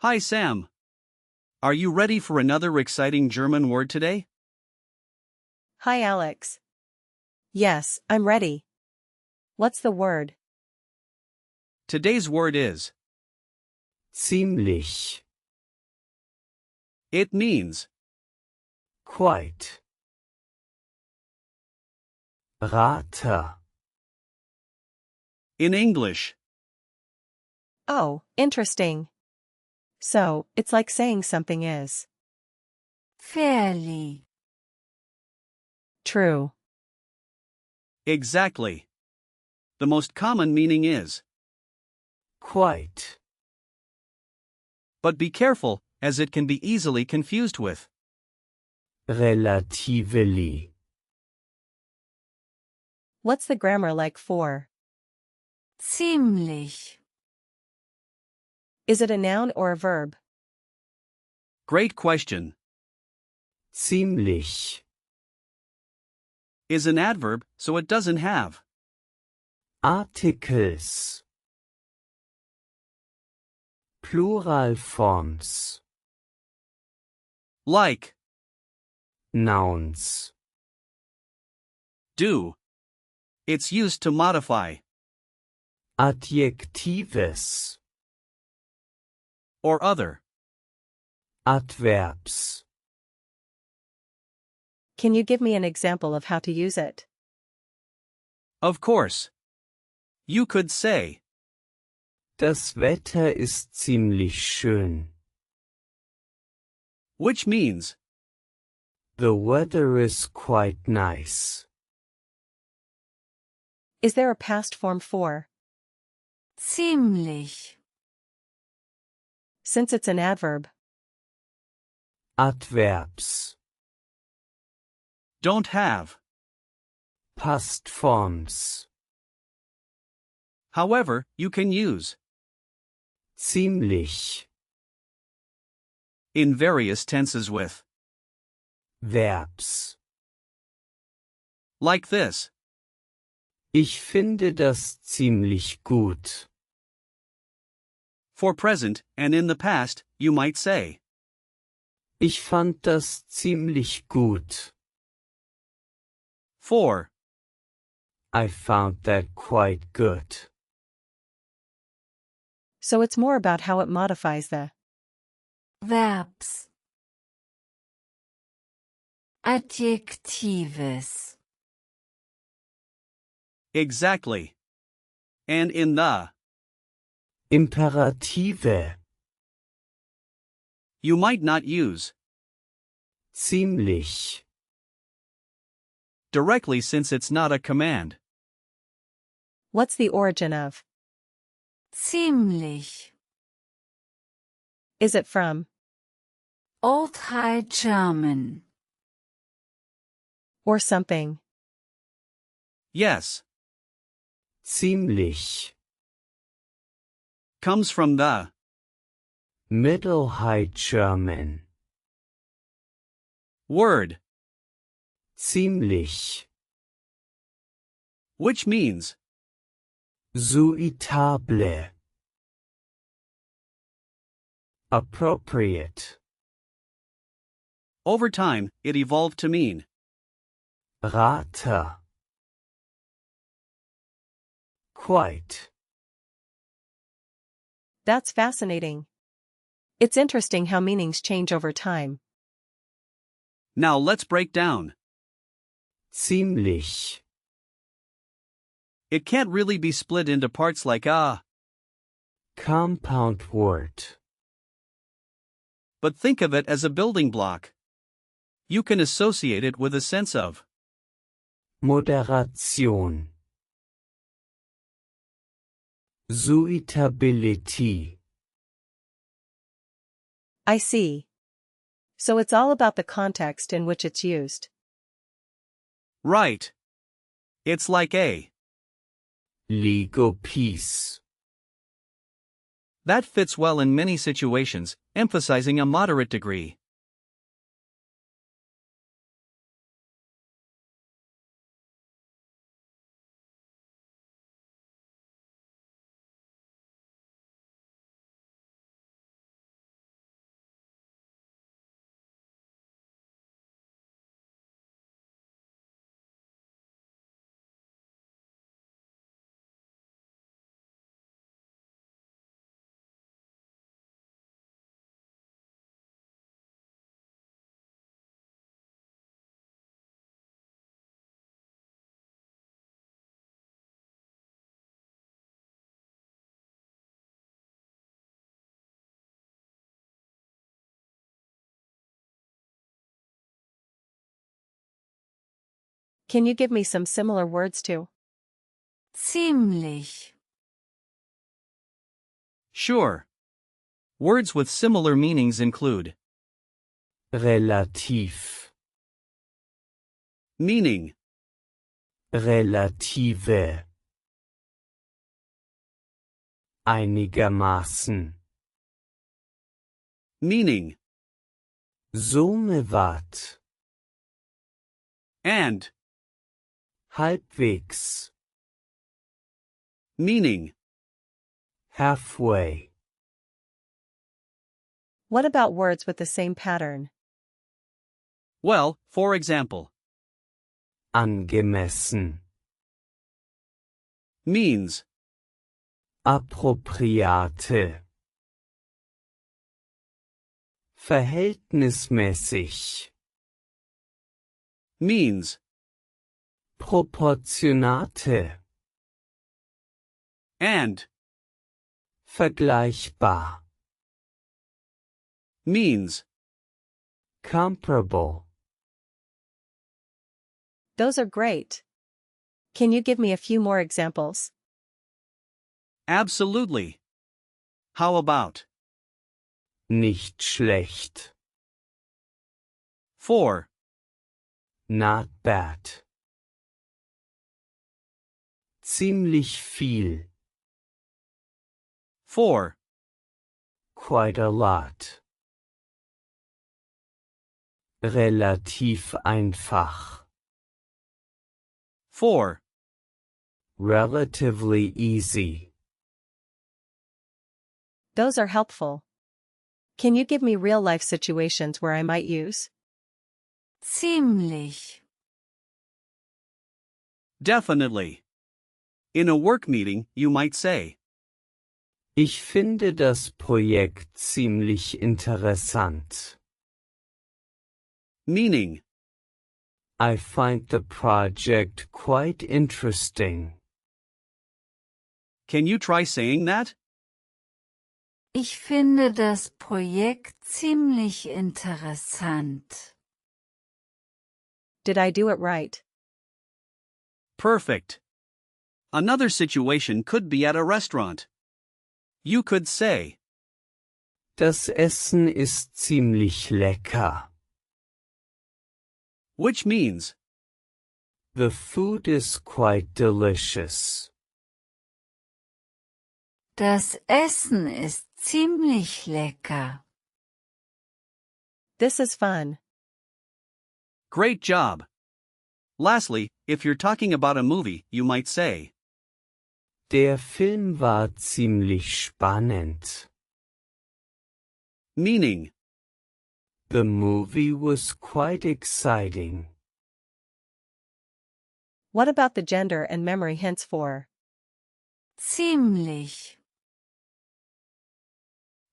Hi Sam. Are you ready for another exciting German word today? Hi Alex. Yes, I'm ready. What's the word? Today's word is ziemlich, it means quite, rather, in English. Oh, interesting. So, it's like saying something is fairly, true. Exactly. The most common meaning is, quite, but be careful, as it can be easily confused with. relatively, What's the grammar like for? ziemlich, Is it a noun or a verb? Great question. ziemlich, Is an adverb, so it doesn't have articles, plural forms, like, nouns, do. It's used to modify, adjectives, or other. adverbs. Can you give me an example of how to use it? Of course. You could say, Das Wetter ist ziemlich schön. which means, The weather is quite nice. Is there a past form for? ziemlich, Since it's an adverb, Adverbs, don't have. past forms, However, you can use ziemlich, in various tenses with, verbs. like this. Ich finde das ziemlich gut. For present, and in the past, you might say, Ich fand das ziemlich gut. for, I found that quite good. so it's more about how it modifies the verbs, adjectives, exactly. And in the, Imperative, you might not use ziemlich, directly since it's not a command. What's the origin of? ziemlich, Is it from? Old High German, Or something? Yes, ziemlich, comes from the, Middle High German, word, ziemlich, which means, suitable, appropriate, over time, it evolved to mean, rather, quite. That's fascinating. It's interesting how meanings change over time. now let's break down. Ziemlich, It can't really be split into parts like compound word, but think of it as a building block. You can associate it with a sense of, Moderation, suitability. I see. So it's all about the context in which it's used. right. It's like a, Lego piece. that fits well in many situations, emphasizing a moderate degree. Can you give me some similar words to? ziemlich, Sure. Words with similar meanings include relativ, meaning, relative, einigermaßen, meaning, somewhat, and, halbwegs, meaning. halfway, What about words with the same pattern? Well, for example, angemessen, means, appropriate, verhältnismäßig, means, proportionate, and, vergleichbar, means. comparable. Those are great. Can you give me a few more examples? Absolutely. How about Nicht schlecht, 4, not bad. Ziemlich viel, 4, quite a lot. Relativ einfach, 4, relatively easy. Those are helpful. Can you give me real-life situations where I might use? ziemlich, definitely. In a work meeting, you might say, Ich finde das Projekt ziemlich interessant. meaning, I find the project quite interesting. can you try saying that? ich finde das Projekt ziemlich interessant. Did I do it right? Perfect. Another situation could be at a restaurant. You could say, Das Essen ist ziemlich lecker. which means, The food is quite delicious. Das Essen ist ziemlich lecker. This is fun. great job. Lastly, if you're talking about a movie, you might say, Der Film war ziemlich spannend. meaning, The movie was quite exciting. What about the gender and memory hints for? Ziemlich,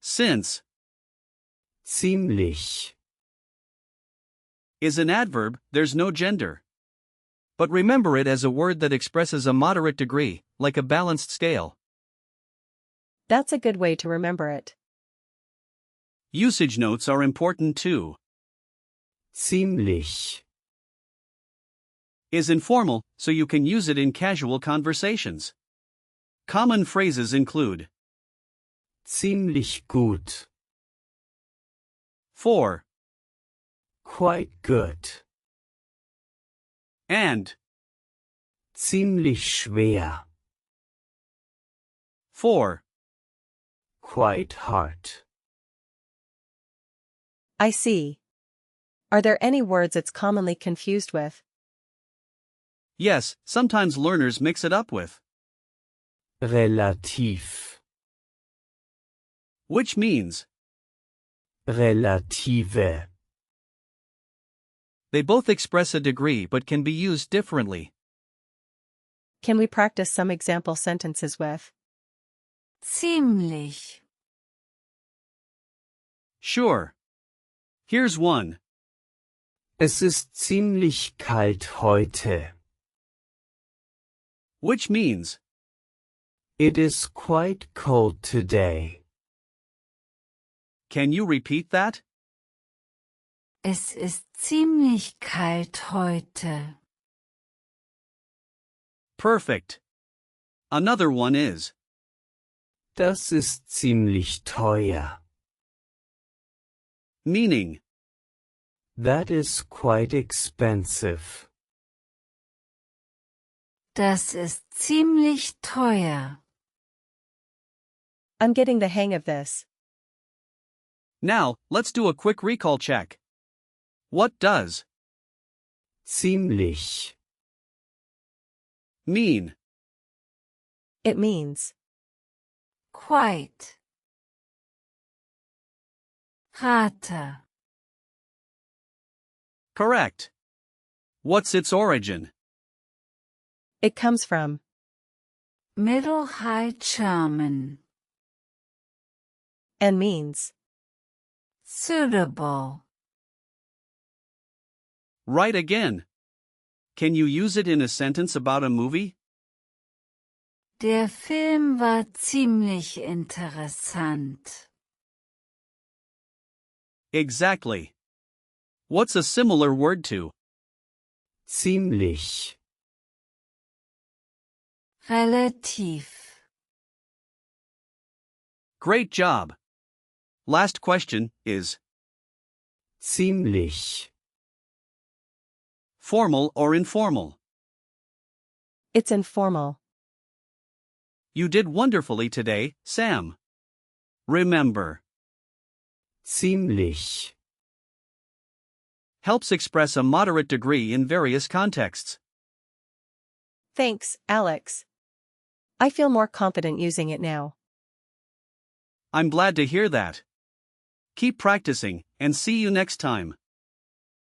since, Ziemlich. is an adverb, there's no gender. But remember it as a word that expresses a moderate degree, like a balanced scale. That's a good way to remember it. Usage notes are important too. Ziemlich. Is informal, so you can use it in casual conversations. Common phrases include Ziemlich gut. 4, Quite good. and Ziemlich schwer. 4. Quite hard. I see. Are there any words it's commonly confused with? Yes, sometimes learners mix it up with, Relativ. which means Relative. they both express a degree but can be used differently. Can we practice some example sentences with? ziemlich, Sure. Here's one. Es ist ziemlich kalt heute. Which means It is quite cold today. can you repeat that? es ist ziemlich kalt heute. Perfect. Another one is, Das ist ziemlich teuer. meaning, That is quite expensive. Das ist ziemlich teuer. I'm getting the hang of this. now, let's do a quick recall check. What does Ziemlich. mean? It means. Quite. Rate. Correct. What's its origin? It comes from. Middle High German. And means. Suitable. Right again. Can you use it in a sentence about a movie? Der Film war ziemlich interessant. Exactly. What's a similar word to? Ziemlich. Relativ. Great job. Last question is, Ziemlich. formal or informal? It's informal. You did wonderfully today, Sam. Remember, Ziemlich. helps express a moderate degree in various contexts. Thanks, Alex. I feel more confident using it now. I'm glad to hear that. Keep practicing, and see you next time.